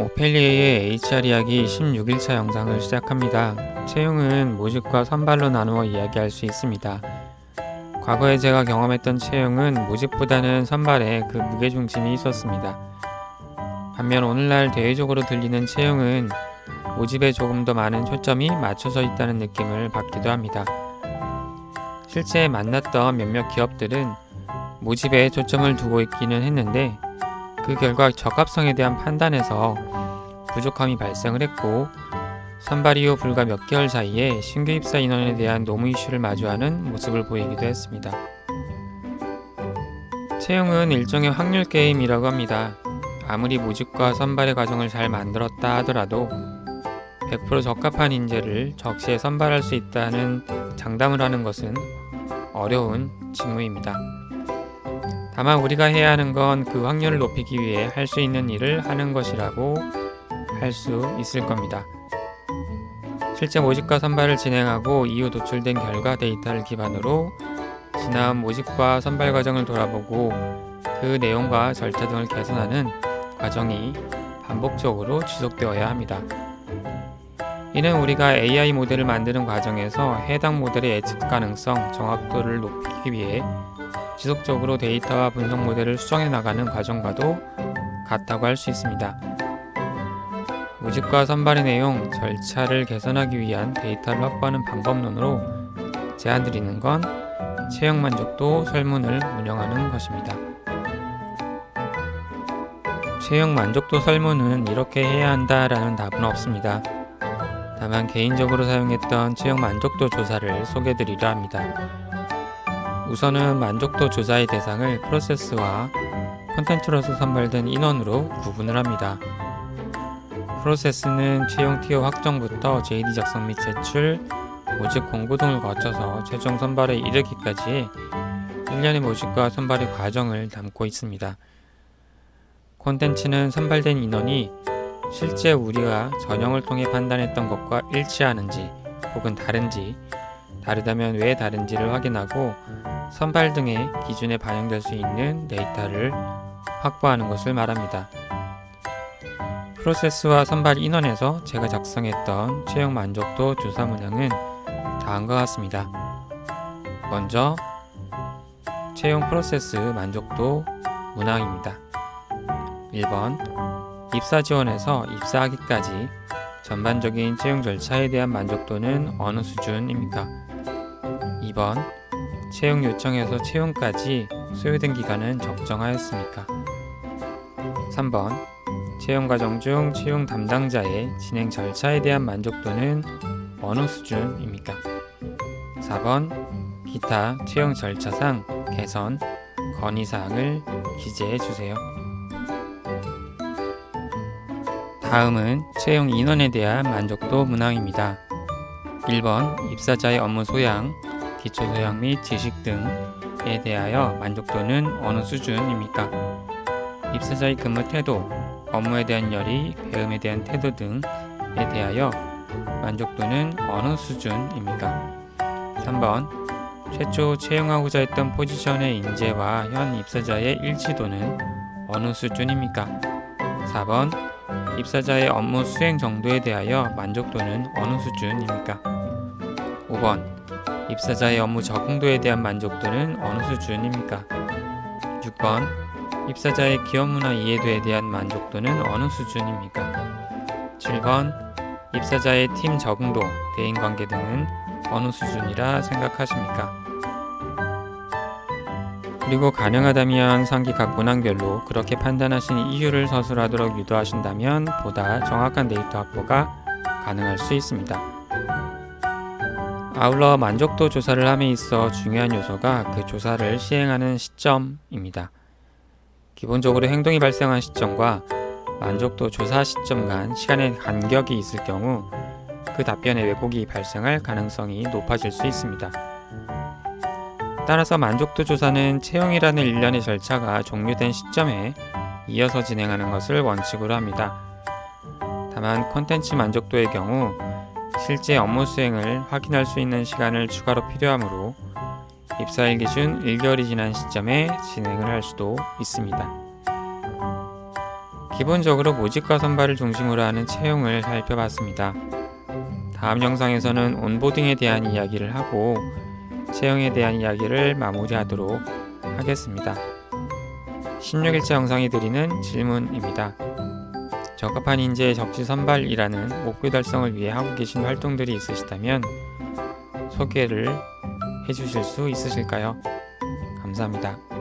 오펠리에의 HR 이야기 16일차 영상을 시작합니다. 채용은 모집과 선발로 나누어 이야기할 수 있습니다. 과거에 제가 경험했던 채용은 모집보다는 선발에 그 무게중심이 있었습니다. 반면 오늘날 대외적으로 들리는 채용은 모집에 조금 더 많은 초점이 맞춰져 있다는 느낌을 받기도 합니다. 실제 만났던 몇몇 기업들은 모집에 초점을 두고 있기는 했는데 그 결과 적합성에 대한 판단에서 부족함이 발생을 했고, 선발 이후 불과 몇 개월 사이에 신규 입사 인원에 대한 노무 이슈를 마주하는 모습을 보이기도 했습니다. 채용은 일종의 확률 게임이라고 합니다. 아무리 모집과 선발의 과정을 잘 만들었다 하더라도 100% 적합한 인재를 적시에 선발할 수 있다는 장담을 하는 것은 어려운 직무입니다. 다만 우리가 해야 하는 건 그 확률을 높이기 위해 할 수 있는 일을 하는 것이라고 할 수 있을 겁니다. 실제 모집과 선발을 진행하고 이후 도출된 결과 데이터를 기반으로 지난 모집과 선발 과정을 돌아보고 그 내용과 절차 등을 개선하는 과정이 반복적으로 지속되어야 합니다. 이는 우리가 AI 모델을 만드는 과정에서 해당 모델의 예측 가능성, 정확도를 높이기 위해 지속적으로 데이터와 분석 모델을 수정해 나가는 과정과도 같다고 할 수 있습니다. 모집과 선발의 내용, 절차를 개선하기 위한 데이터를 확보하는 방법론으로 제안드리는 건 채용 만족도 설문을 운영하는 것입니다. 채용 만족도 설문은 이렇게 해야 한다라는 답은 없습니다. 다만 개인적으로 사용했던 채용 만족도 조사를 소개드리려 합니다. 우선은 만족도 조사의 대상을 프로세스와 콘텐츠로서 선발된 인원으로 구분을 합니다. 프로세스는 채용 티어 확정부터 JD 작성 및 제출, 모집 공고 등을 거쳐서 최종 선발에 이르기까지의 일련의 모집과 선발의 과정을 담고 있습니다. 콘텐츠는 선발된 인원이 실제 우리가 전형을 통해 판단했던 것과 일치하는지 혹은 다른지, 다르다면 왜 다른지를 확인하고 선발 등의 기준에 반영될 수 있는 데이터를 확보하는 것을 말합니다. 프로세스와 선발 인원에서 제가 작성했던 채용 만족도 조사 문항은 다음과 같습니다. 먼저 채용 프로세스 만족도 문항입니다. 1번 입사 지원에서 입사하기까지 전반적인 채용 절차에 대한 만족도는 어느 수준입니까? 2번 채용 요청에서 채용까지 소요된 기간은 적정하였습니까? 3번 채용 과정 중 채용 담당자의 진행 절차에 대한 만족도는 어느 수준입니까? 4번 기타 채용 절차상 개선, 건의사항을 기재해 주세요. 다음은 채용 인원에 대한 만족도 문항입니다. 1번 입사자의 업무 소양, 기초 소양 및 지식 등에 대하여 만족도는 어느 수준입니까? 입사자의 근무 태도, 업무에 대한 열의, 배움에 대한 태도 등에 대하여 만족도는 어느 수준입니까? 3번 최초 채용하고자 했던 포지션의 인재와 현 입사자의 일치도는 어느 수준입니까? 4번 입사자의 업무 수행 정도에 대하여 만족도는 어느 수준입니까? 5번 입사자의 업무 적응도에 대한 만족도는 어느 수준입니까? 6번 입사자의 기업 문화 이해도에 대한 만족도는 어느 수준입니까? 7번 입사자의 팀 적응도, 대인관계 등은 어느 수준이라 생각하십니까? 그리고 가능하다면 상기 각 문항별로 그렇게 판단하신 이유를 서술하도록 유도하신다면 보다 정확한 데이터 확보가 가능할 수 있습니다. 아울러 만족도 조사를 함에 있어 중요한 요소가 그 조사를 시행하는 시점입니다. 기본적으로 행동이 발생한 시점과 만족도 조사 시점 간 시간의 간격이 있을 경우 그 답변에 왜곡이 발생할 가능성이 높아질 수 있습니다. 따라서 만족도 조사는 채용이라는 일련의 절차가 종료된 시점에 이어서 진행하는 것을 원칙으로 합니다. 다만 콘텐츠 만족도의 경우 실제 업무 수행을 확인할 수 있는 시간을 추가로 필요하므로 입사일 기준 1개월이 지난 시점에 진행을 할 수도 있습니다. 기본적으로 모집과 선발을 중심으로 하는 채용을 살펴봤습니다. 다음 영상에서는 온보딩에 대한 이야기를 하고 채용에 대한 이야기를 마무리하도록 하겠습니다. 16일차 영상이 드리는 질문입니다. 적합한 인재의 적시 선발이라는 목표 달성을 위해 하고 계신 활동들이 있으시다면 소개를 해주실 수 있으실까요? 감사합니다.